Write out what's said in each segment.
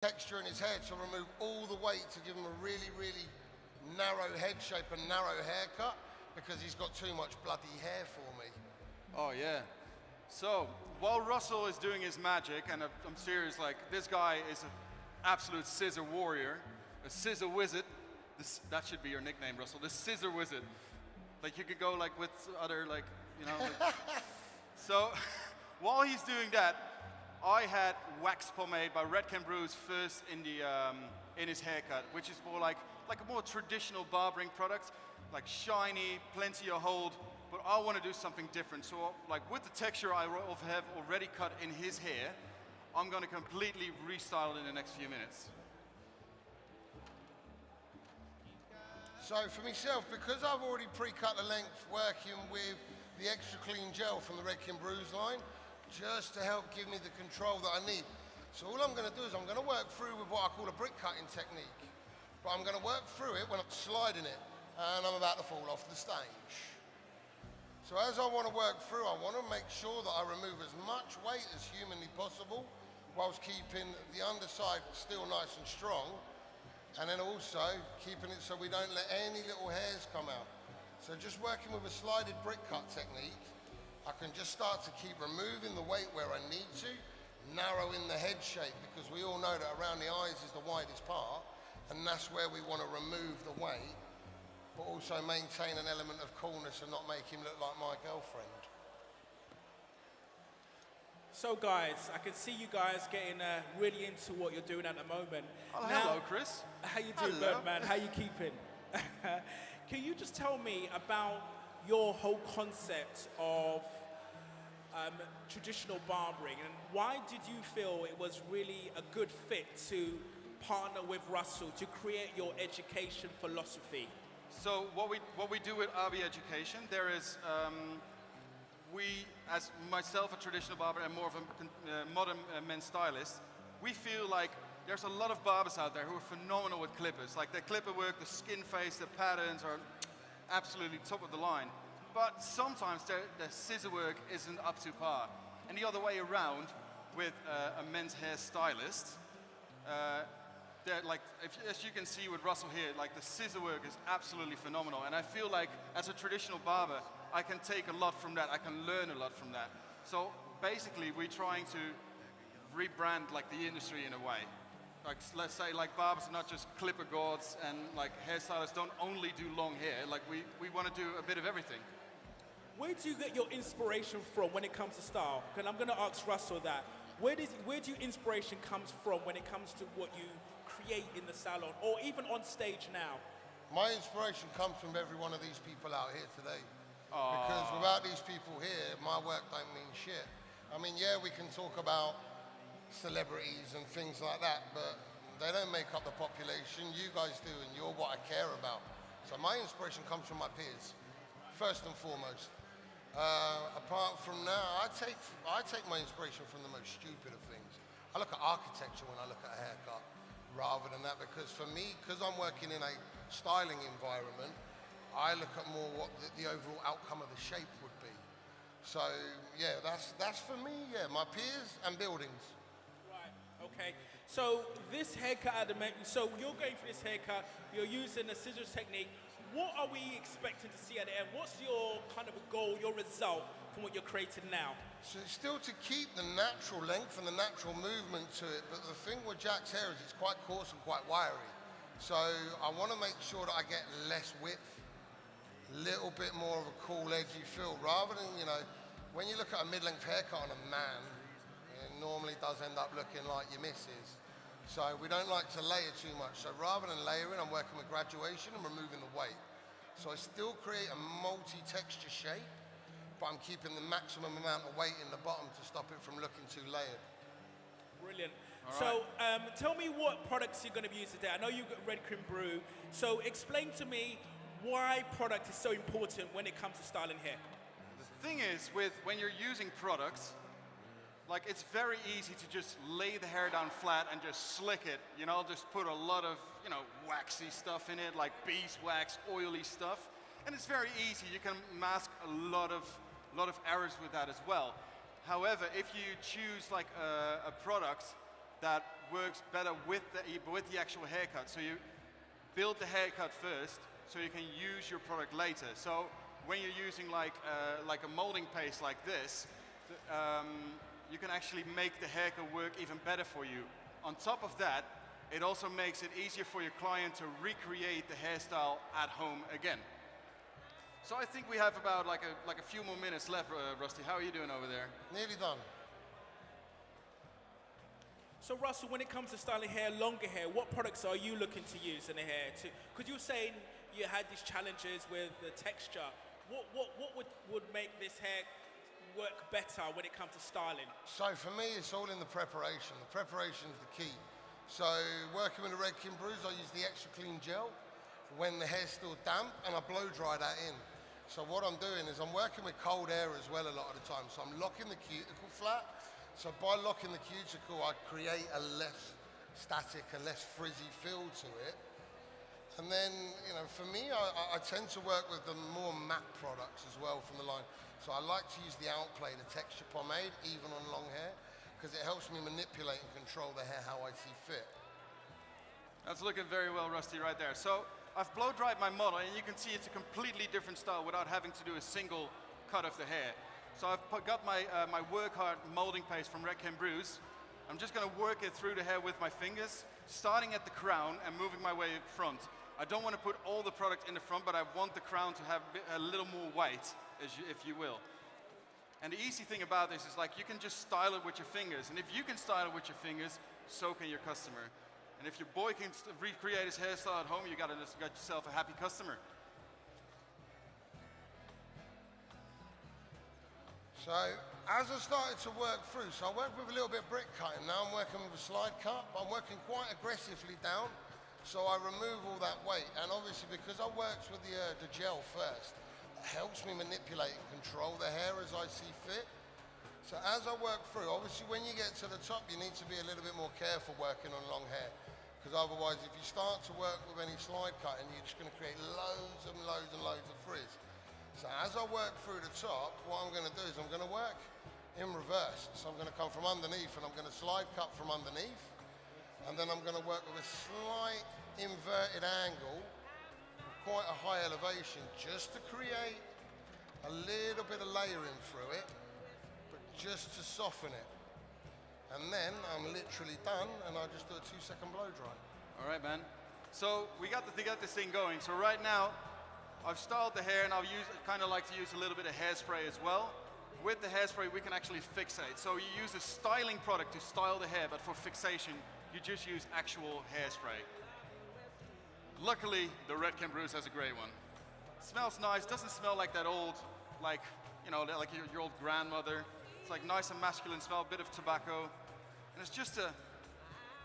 texture in his head, so remove all the weight to give him a really, really narrow head shape and narrow haircut because he's got too much bloody hair for me. Oh yeah. So while Russell is doing his magic, and I'm serious, like this guy is an absolute scissor warrior, a scissor wizard. That should be your nickname, Russell. The scissor wizard. Like you could go like with other like, you know. Like, so while he's doing that, I had wax pomade by Redken Brews first in his haircut, which is more like a more traditional barbering product, like shiny, plenty of hold. But I want to do something different. So like with the texture I have already cut in his hair, I'm going to completely restyle it in the next few minutes. So for myself, because I've already pre-cut the length working with the extra clean gel from the Redken Brews line, just to help give me the control that I need. So all I'm going to do is I'm going to work through with what I call a brick cutting technique. But I'm going to work through it when I'm sliding it and I'm about to fall off the stage. So as I want to work through, I want to make sure that I remove as much weight as humanly possible whilst keeping the underside still nice and strong, and then also keeping it so we don't let any little hairs come out. So just working with a slided brick cut technique, I can just start to keep removing the weight where I need to, narrow in the head shape, because we all know that around the eyes is the widest part, and that's where we want to remove the weight, but also maintain an element of coolness and not make him look like my girlfriend. So guys, I can see you guys getting really into what you're doing at the moment. Oh, now, hello, Chris. How you doing, Birdman? How you keeping? Can you just tell me about your whole concept of traditional barbering, and why did you feel it was really a good fit to partner with Russell to create your education philosophy? So what we do with RB Education, there is, we, as myself, a traditional barber and more of a modern men's stylist, we feel like there's a lot of barbers out there who are phenomenal with clippers. Like their clipper work, the skin face, the patterns are absolutely top of the line. But sometimes the scissor work isn't up to par. And the other way around with a men's hair stylist, like, as you can see with Russell here, like the scissor work is absolutely phenomenal. And I feel like as a traditional barber, I can take a lot from that. I can learn a lot from that. So basically, we're trying to rebrand like the industry in a way. Like, let's say like barbers are not just clipper gods, and like hairstylists don't only do long hair. Like we want to do a bit of everything. Where do you get your inspiration from when it comes to style? And I'm going to ask Russell that. Where do your inspiration comes from when it comes to what you create in the salon, or even on stage now? My inspiration comes from every one of these people out here today. Aww. Because without these people here, my work don't mean shit. I mean, yeah, we can talk about celebrities and things like that, but they don't make up the population. You guys do, and you're what I care about. So my inspiration comes from my peers, first and foremost. Apart from now, I take my inspiration from the most stupid of things. I look at architecture when I look at a haircut, rather than that, because for me, because I'm working in a styling environment, I look at more what the overall outcome of the shape would be. So yeah, that's for me, yeah, my peers and buildings. Right, okay. So this haircut at the moment, so you're going for this haircut, you're using the scissors technique. What are we expecting to see at the end? What's your kind of a goal, your result from what you're creating now? So it's still to keep the natural length and the natural movement to it, but the thing with Jack's hair is it's quite coarse and quite wiry. So I want to make sure that I get less width, little bit more of a cool, edgy feel, rather than, you know, when you look at a mid-length haircut on a man, it normally does end up looking like your missus. So we don't like to layer too much. So rather than layering, I'm working with graduation and removing the weight. So I still create a multi-texture shape, but I'm keeping the maximum amount of weight in the bottom to stop it from looking too layered. Brilliant. All so tell me what products you're going to be using today. I know you've got Redken Brew. So explain to me why product is so important when it comes to styling hair. The thing is, when you're using products, like it's very easy to just lay the hair down flat and just slick it, you know, just put a lot of, you know, waxy stuff in it, like beeswax, oily stuff. And it's very easy. You can mask a lot of errors with that as well. However, if you choose like a product that works better with the actual haircut. So you build the haircut first, so you can use your product later. So when you're using like a molding paste like this, you can actually make the haircut work even better for you. On top of that, it also makes it easier for your client to recreate the hairstyle at home again. So I think we have about like a few more minutes left, Rusty. How are you doing over there? Nearly done. So Russell, when it comes to styling hair, longer hair, what products are you looking to use in the hair? Because you were saying you had these challenges with the texture. What would make this hair work better when it comes to styling? So for me, it's all in the preparation. The preparation is the key. So working with the Redken Brews, I use the extra clean gel when the hair's still damp, and I blow dry that in. So what I'm doing is I'm working with cold air as well a lot of the time. So I'm locking the cuticle flat. So by locking the cuticle, I create a less static, a less frizzy feel to it. And then, you know, for me, I tend to work with the more matte products as well from the line. So I like to use the Outplay, the texture pomade, even on long hair, because it helps me manipulate and control the hair how I see fit. That's looking very well, Rusty, right there. So I've blow dried my model, and you can see it's a completely different style without having to do a single cut of the hair. So I've got my work hard molding paste from Redken Brews. I'm just going to work it through the hair with my fingers, starting at the crown and moving my way up front. I don't want to put all the product in the front, but I want the crown to have a little more weight, if you will. And the easy thing about this is like you can just style it with your fingers. And if you can style it with your fingers, so can your customer. And if your boy can recreate his hairstyle at home, you got yourself a happy customer. So as I started to work through, so I worked with a little bit of brick cutting. Now I'm working with a slide cut, but I'm working quite aggressively down. So I remove all that weight. And obviously because I worked with the gel first, it helps me manipulate and control the hair as I see fit. So as I work through, obviously when you get to the top, you need to be a little bit more careful working on long hair. Because otherwise, if you start to work with any slide cutting, you're just going to create loads and loads and loads of frizz. So as I work through the top, what I'm going to do is I'm going to work in reverse. So I'm going to come from underneath and I'm going to slide cut from underneath. And then I'm going to work with a slight inverted angle, quite a high elevation, just to create a little bit of layering through it, but just to soften it. And then I'm literally done, and I just do a 2-second blow dry. All right, man. So we got this thing going. So right now, I've styled the hair, and I'll kind of like to use a little bit of hairspray as well. With the hairspray, we can actually fixate. So you use a styling product to style the hair, but for fixation, you just use actual hairspray. Luckily, the Redken Brews has a great one. Smells nice. Doesn't smell like that old, like like your old grandmother. It's like nice and masculine smell, a bit of tobacco. And it's just a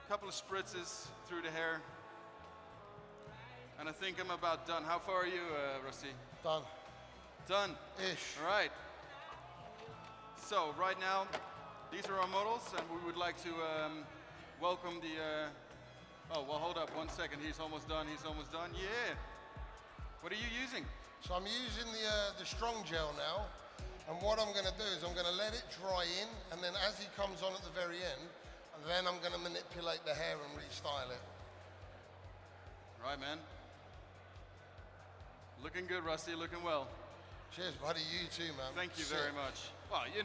couple of spritzes through the hair. And I think I'm about done. How far are you, Rusty? Done. Done. Ish. All right. So right now, these are our models, and we would like to welcome the... oh, well, hold up 1 second. He's almost done. He's almost done. Yeah. What are you using? So I'm using the strong gel now. And what I'm going to do is I'm going to let it dry in, and then as he comes on at the very end, then I'm going to manipulate the hair and restyle it. Right, man. Looking good, Rusty. Looking well. Cheers, buddy. You too, man. Thank you Sick. very much. Well, you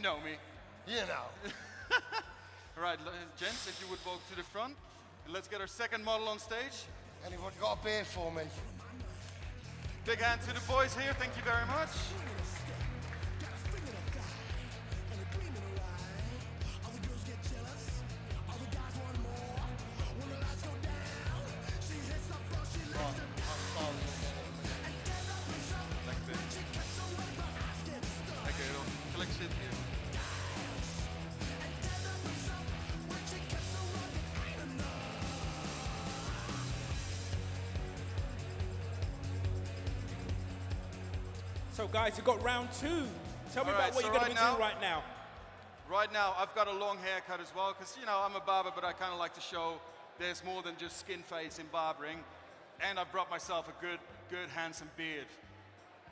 know me. You know. All right, gents, if you would walk to the front, let's get our second model on stage. Anybody got a beer for me? Big hand to the boys here. Thank you very much. So guys, you've got round two. Tell me All about right, what so you're going to be right doing right now. Right now, I've got a long haircut as well, because, I'm a barber, but I kind of like to show there's more than just skin fades in barbering. And I've brought myself a good, handsome beard.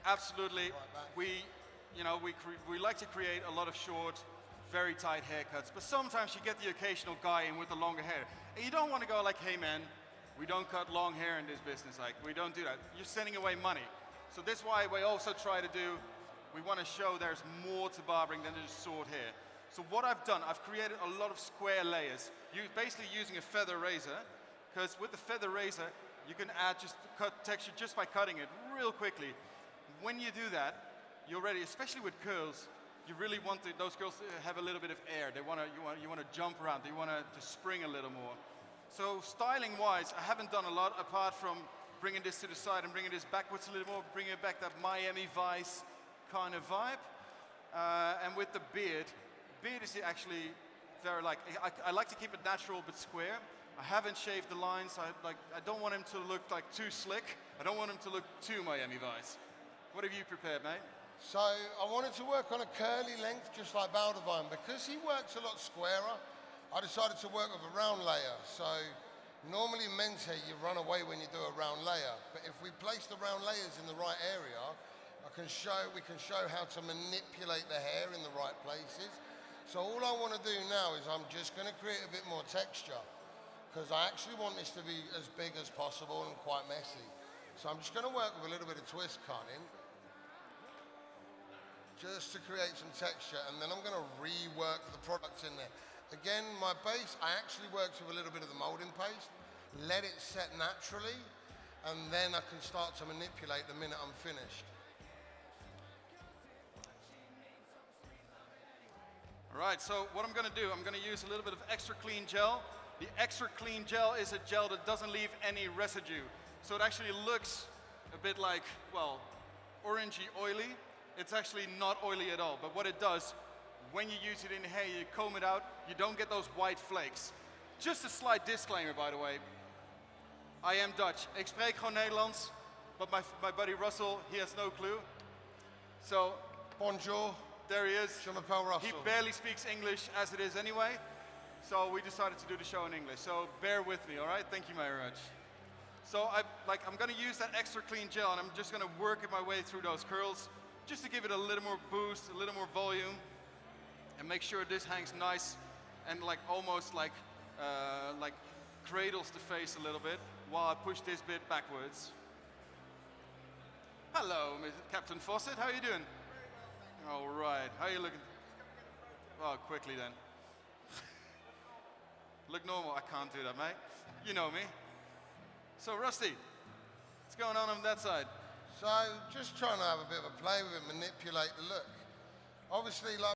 Absolutely. We like to create a lot of short, very tight haircuts, but sometimes you get the occasional guy in with the longer hair. And you don't want to go like, hey man, we don't cut long hair in this business, like we don't do that. You're sending away money. So that's why we also try to do, we want to show there's more to barbering than just short hair. So what I've done, I've created a lot of square layers. You're basically using a feather razor, because with the feather razor, you can add just cut texture just by cutting it real quickly. When you do that, you're ready, especially with curls. You really want those curls to have a little bit of air. You want to jump around. You want to spring a little more. So styling-wise, I haven't done a lot apart from bringing this to the side and bringing this backwards a little more, bringing back that Miami Vice kind of vibe. And with the beard is actually very I like to keep it natural but square. I haven't shaved the lines. I don't want him to look like too slick. I don't want him to look too Miami Vice. What have you prepared, mate? So I wanted to work on a curly length, just like Baldovine. Because he works a lot squarer, I decided to work with a round layer. So normally in men's hair, you run away when you do a round layer. But if we place the round layers in the right area, we can show how to manipulate the hair in the right places. So all I want to do now is I'm just going to create a bit more texture, because I actually want this to be as big as possible and quite messy. So I'm just going to work with a little bit of twist cutting, just to create some texture, and then I'm going to rework the product in there. Again, my base, I actually worked with a little bit of the molding paste, let it set naturally, and then I can start to manipulate the minute I'm finished. All right, so what I'm going to do, I'm going to use a little bit of extra clean gel. The extra clean gel is a gel that doesn't leave any residue. So it actually looks a bit like, well, orangey oily. It's actually not oily at all, but what it does, when you use it in hair, you comb it out, you don't get those white flakes. Just a slight disclaimer, by the way. I am Dutch. Ik spreek gewoon Nederlands, but my buddy Russell, he has no clue. So, Bonjour. there he is. Je m'appelle Russell. He barely speaks English as it is anyway, so we decided to do the show in English. So bear with me, all right? Thank you very much. So I'm going to use that extra clean gel, and I'm just going to work my way through those curls, just to give it a little more boost, a little more volume, and make sure this hangs nice and almost like cradles the face a little bit while I push this bit backwards. Hello, Captain Fawcett. How are you doing? All right. How are you looking? Oh, quickly then. Look normal. I can't do that, mate. You know me. So, Rusty, what's going on that side? So just trying to have a bit of a play with it, manipulate the look. Obviously, like